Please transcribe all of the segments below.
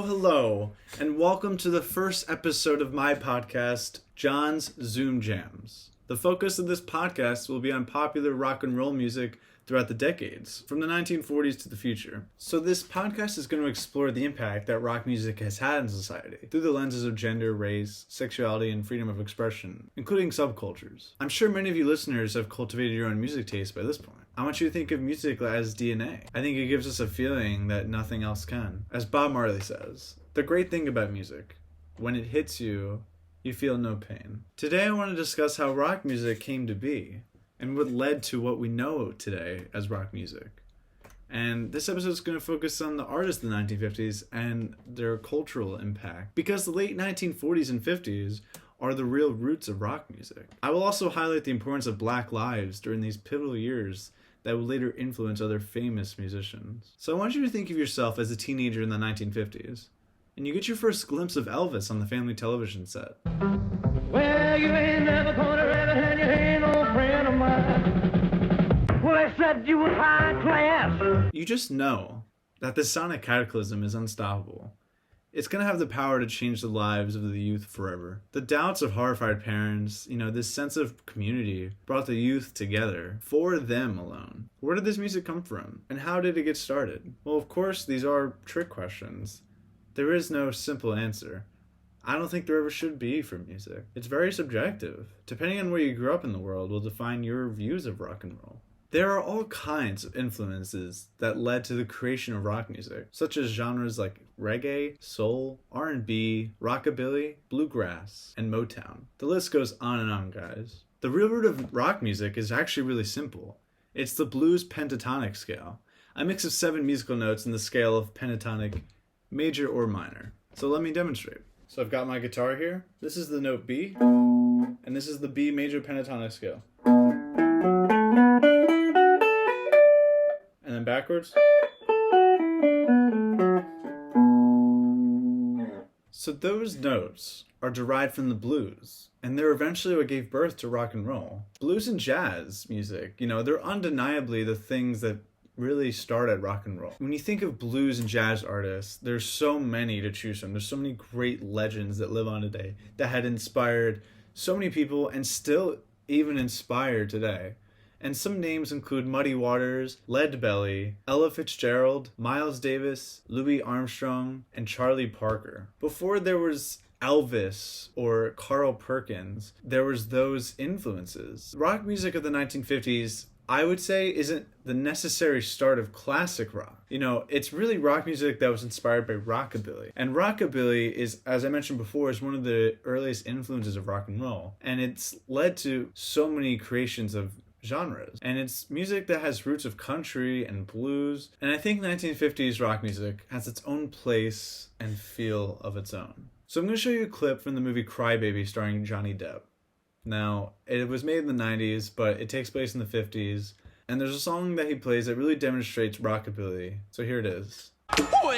Hello, and welcome to the first episode of my podcast, John's Zoom Jams. The focus of this podcast will be on popular rock and roll music throughout the decades, from the 1940s to the future. So this podcast is going to explore the impact that rock music has had in society, through the lenses of gender, race, sexuality, and freedom of expression, including subcultures. I'm sure many of you listeners have cultivated your own music taste by this point. I want you to think of music as DNA. I think it gives us a feeling that nothing else can. As Bob Marley says, the great thing about music, when it hits you, you feel no pain. Today I want to discuss how rock music came to be, and what led to what we know today as rock music. And this episode is going to focus on the artists of the 1950s and their cultural impact, because the late 1940s and 50s are the real roots of rock music. I will also highlight the importance of Black lives during these pivotal years that would later influence other famous musicians. So I want you to think of yourself as a teenager in the 1950s, and you get your first glimpse of Elvis on the family television set. Well, you ain't never gonna ever and you ain't no friend of mine. Well, they said you was high class. You just know that the sonic cataclysm is unstoppable. It's going to have the power to change the lives of the youth forever. The doubts of horrified parents, this sense of community brought the youth together for them alone. Where did this music come from? And how did it get started? Well, of course, these are trick questions. There is no simple answer. I don't think there ever should be for music. It's very subjective. Depending on where you grew up in the world will define your views of rock and roll. There are all kinds of influences that led to the creation of rock music, such as genres like reggae, soul, R&B, rockabilly, bluegrass, and Motown. The list goes on and on, guys. The real root of rock music is actually really simple. It's the blues pentatonic scale, a mix of 7 musical notes in the scale of pentatonic, major or minor. So let me demonstrate. So I've got my guitar here. This is the note B, and this is the B major pentatonic scale. And then backwards. So those notes are derived from the blues, and they're eventually what gave birth to rock and roll. Blues and jazz music, they're undeniably the things that really started rock and roll. When you think of blues and jazz artists, there's so many to choose from. There's so many great legends that live on today that had inspired so many people and still even inspired today. And some names include Muddy Waters, Leadbelly, Ella Fitzgerald, Miles Davis, Louis Armstrong, and Charlie Parker. Before there was Elvis or Carl Perkins, there was those influences. Rock music of the 1950s, I would say, isn't the necessary start of classic rock. It's really rock music that was inspired by rockabilly. And rockabilly is, as I mentioned before, is one of the earliest influences of rock and roll. And it's led to so many creations of genres. And it's music that has roots of country and blues. And I think 1950s rock music has its own place and feel of its own. So I'm going to show you a clip from the movie Cry Baby starring Johnny Depp. Now, it was made in the 90s, but it takes place in the 50s, and there's a song that he plays that really demonstrates rockabilly. So here it is. Well,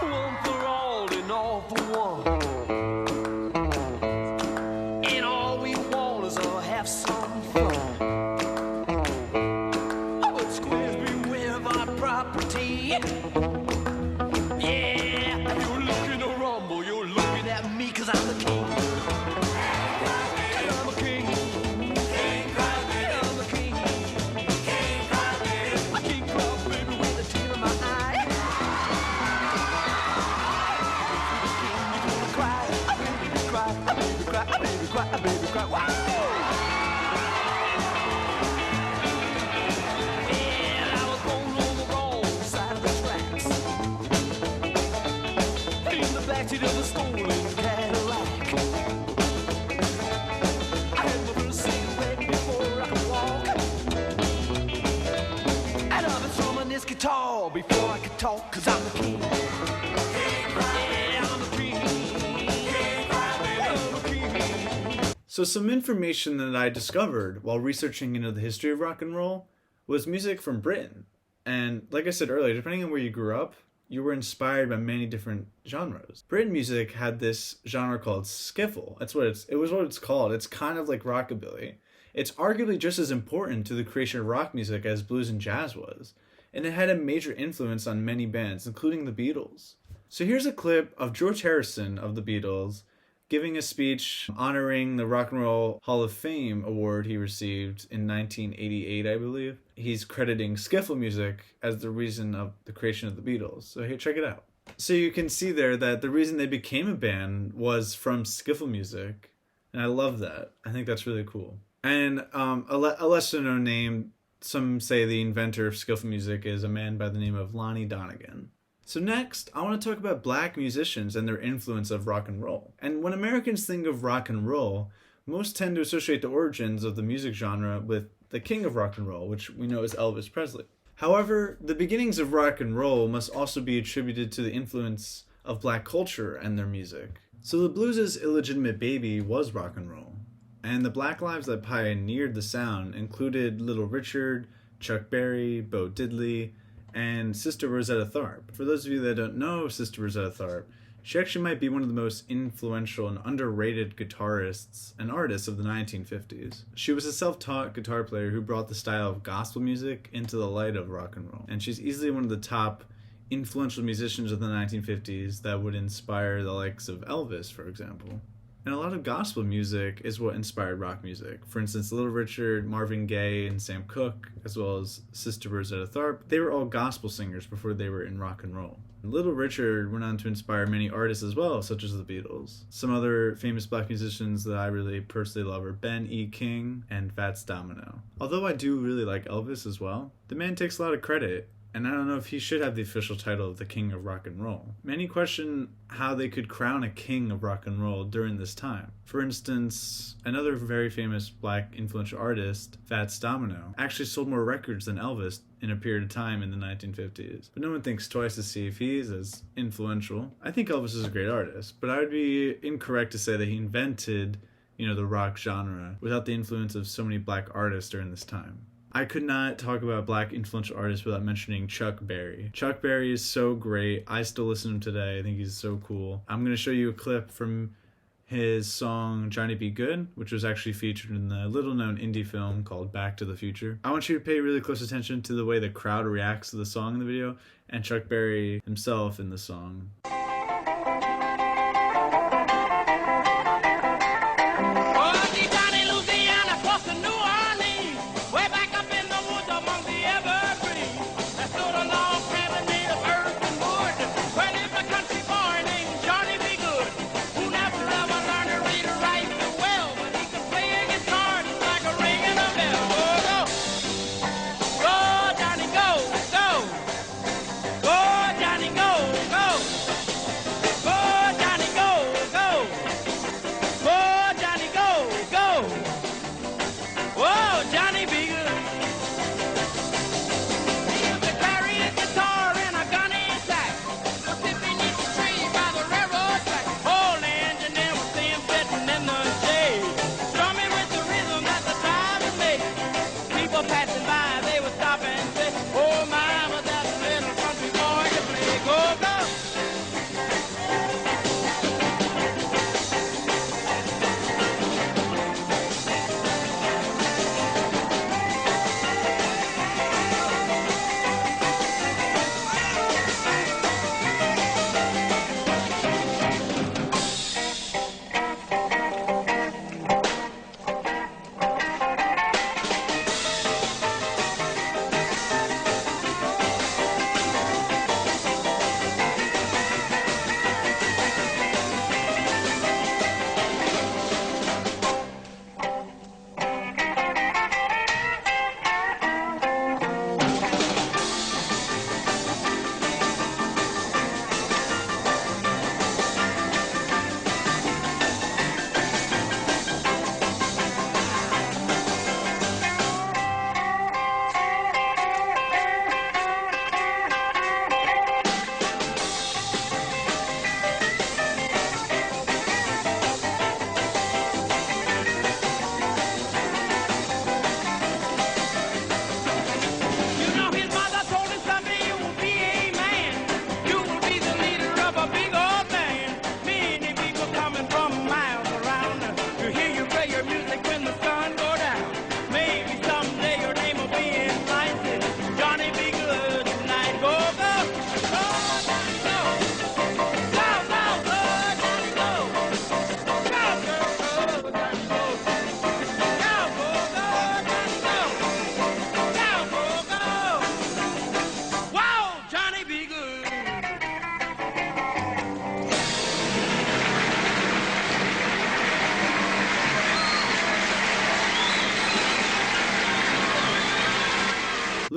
one for all and all for one. And all we want is to have some fun. But squares beware of our property. Yeah, you're looking to rumble, you're looking at me 'cause I'm the king. Of a stolen Cadillac. I had my first cigarette before I could walk. And I've been strumming this guitar before I could talk, 'cause I'm the king. Yeah, I'm the king. So some information that I discovered while researching into the history of rock and roll was music from Britain. And like I said earlier, depending on where you grew up, you were inspired by many different genres. Britain music had this genre called skiffle. It was what it's called. It's kind of like rockabilly. It's arguably just as important to the creation of rock music as blues and jazz was. And it had a major influence on many bands, including the Beatles. So here's a clip of George Harrison of the Beatles giving a speech honoring the Rock and Roll Hall of Fame award he received in 1988, I believe. He's crediting skiffle music as the reason of the creation of the Beatles. So here, check it out. So you can see there that the reason they became a band was from skiffle music. And I love that. I think that's really cool. And a lesser known name, some say the inventor of skiffle music is a man by the name of Lonnie Donegan. So next, I want to talk about black musicians and their influence of rock and roll. And when Americans think of rock and roll, most tend to associate the origins of the music genre with the king of rock and roll, which we know is Elvis Presley. However, the beginnings of rock and roll must also be attributed to the influence of black culture and their music. So the blues' illegitimate baby was rock and roll. And the black lives that pioneered the sound included Little Richard, Chuck Berry, Bo Diddley, and Sister Rosetta Tharpe. For those of you that don't know Sister Rosetta Tharpe, she actually might be one of the most influential and underrated guitarists and artists of the 1950s. She was a self-taught guitar player who brought the style of gospel music into the light of rock and roll. And she's easily one of the top influential musicians of the 1950s that would inspire the likes of Elvis, for example. And a lot of gospel music is what inspired rock music. For instance, Little Richard, Marvin Gaye, and Sam Cooke, as well as Sister Rosetta Tharpe, they were all gospel singers before they were in rock and roll. Little Richard went on to inspire many artists as well, such as the Beatles. Some other famous black musicians that I really personally love are Ben E. King and Fats Domino. Although I do really like Elvis as well, the man takes a lot of credit, and I don't know if he should have the official title of the King of Rock and Roll. Many question how they could crown a king of rock and roll during this time. For instance, another very famous black influential artist, Fats Domino, actually sold more records than Elvis in a period of time in the 1950s. But no one thinks twice to see if he is as influential. I think Elvis is a great artist, but I would be incorrect to say that he invented, the rock genre without the influence of so many black artists during this time. I could not talk about black influential artists without mentioning Chuck Berry. Chuck Berry is so great. I still listen to him today. I think he's so cool. I'm going to show you a clip from his song Johnny Be Good, which was actually featured in the little-known indie film called Back to the Future. I want you to pay really close attention to the way the crowd reacts to the song in the video and Chuck Berry himself in the song.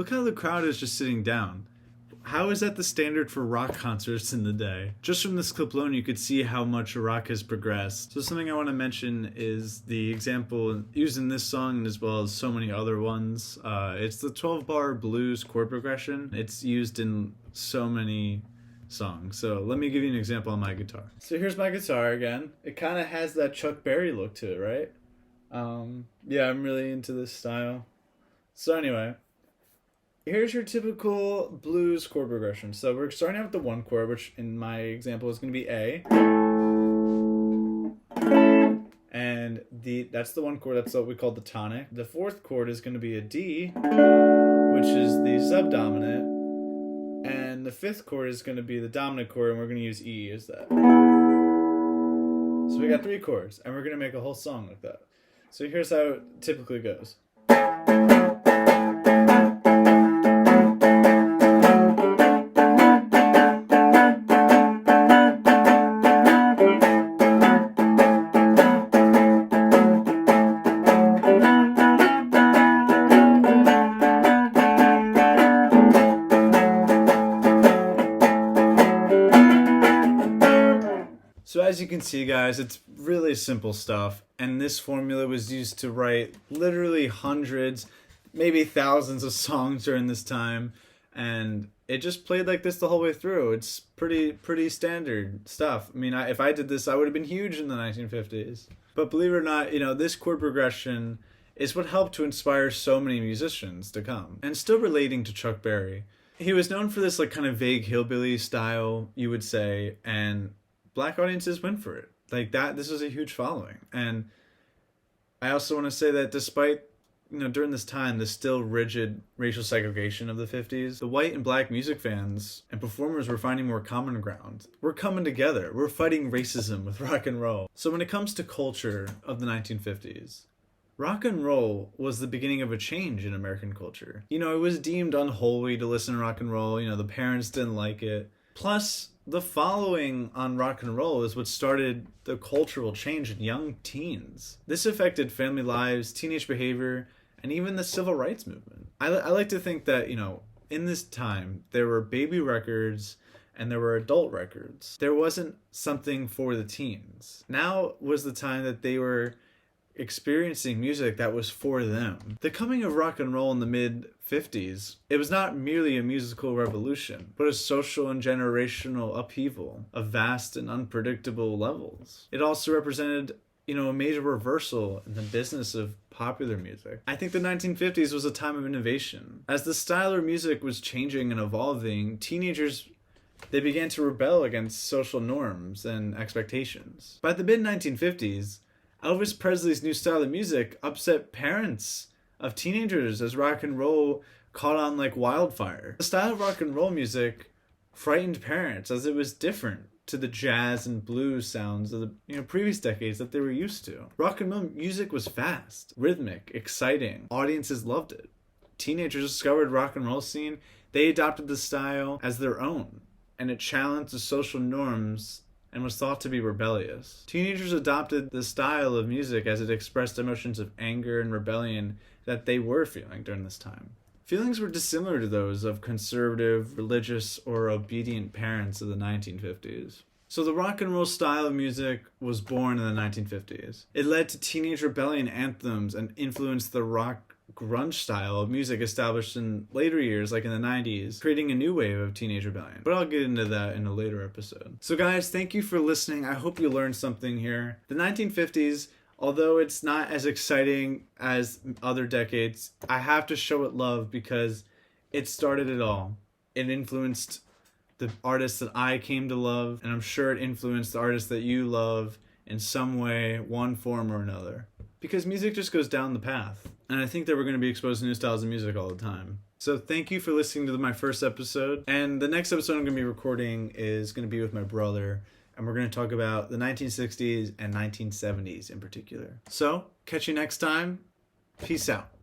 Look how the crowd is just sitting down. How is that the standard for rock concerts in the day? Just from this clip alone, you could see how much rock has progressed. So something I want to mention is the example used in this song as well as so many other ones. It's the 12-bar blues chord progression. It's used in so many songs. So let me give you an example on my guitar. So here's my guitar again. It kind of has that Chuck Berry look to it, right? Yeah, I'm really into this style. So anyway, here's your typical blues chord progression. So we're starting out with the 1 chord, which in my example is going to be A. And that's the 1 chord, that's what we call the tonic. The 4th chord is going to be a D, which is the subdominant. And the 5th chord is going to be the dominant chord, and we're going to use E as that. So we got 3 chords, and we're going to make a whole song like that. So here's how it typically goes. So as you can see, guys, it's really simple stuff, and this formula was used to write literally hundreds, maybe thousands of songs during this time, and it just played like this the whole way through. It's pretty standard stuff. I mean, if I did this, I would have been huge in the 1950s. But believe it or not, this chord progression is what helped to inspire so many musicians to come. And still relating to Chuck Berry, he was known for this kind of vague hillbilly style, you would say, and Black audiences went for it. This was a huge following. And I also want to say that despite, during this time, the still rigid racial segregation of the 50s, the white and black music fans and performers were finding more common ground. We're coming together. We're fighting racism with rock and roll. So when it comes to culture of the 1950s, rock and roll was the beginning of a change in American culture. It was deemed unholy to listen to rock and roll. The parents didn't like it. Plus, the following on rock and roll is what started the cultural change in young teens. This affected family lives, teenage behavior, and even the civil rights movement. I like to think that, in this time, there were baby records and there were adult records. There wasn't something for the teens. Now was the time that they were experiencing music that was for them. The coming of rock and roll in the mid-50s, it was not merely a musical revolution, but a social and generational upheaval of vast and unpredictable levels. It also represented, a major reversal in the business of popular music. I think the 1950s was a time of innovation. As the style of music was changing and evolving, teenagers, they began to rebel against social norms and expectations. By the mid-1950s, Elvis Presley's new style of music upset parents of teenagers as rock and roll caught on like wildfire. The style of rock and roll music frightened parents as it was different to the jazz and blues sounds of the previous decades that they were used to. Rock and roll music was fast, rhythmic, exciting. Audiences loved it. Teenagers discovered rock and roll scene. They adopted the style as their own, and it challenged the social norms and was thought to be rebellious. Teenagers adopted the style of music as it expressed emotions of anger and rebellion that they were feeling during this time. Feelings were dissimilar to those of conservative, religious, or obedient parents of the 1950s. So the rock and roll style of music was born in the 1950s. It led to teenage rebellion anthems and influenced the rock grunge style of music established in later years, like in the 90s, creating a new wave of teenage rebellion. But I'll get into that in a later episode. So guys, thank you for listening. I hope you learned something here. The 1950s, although it's not as exciting as other decades, I have to show it love because it started it all. It influenced the artists that I came to love, and I'm sure it influenced the artists that you love in some way, one form or another. Because music just goes down the path. And I think that we're going to be exposed to new styles of music all the time. So thank you for listening to my first episode. And the next episode I'm going to be recording is going to be with my brother. And we're going to talk about the 1960s and 1970s in particular. So, catch you next time. Peace out.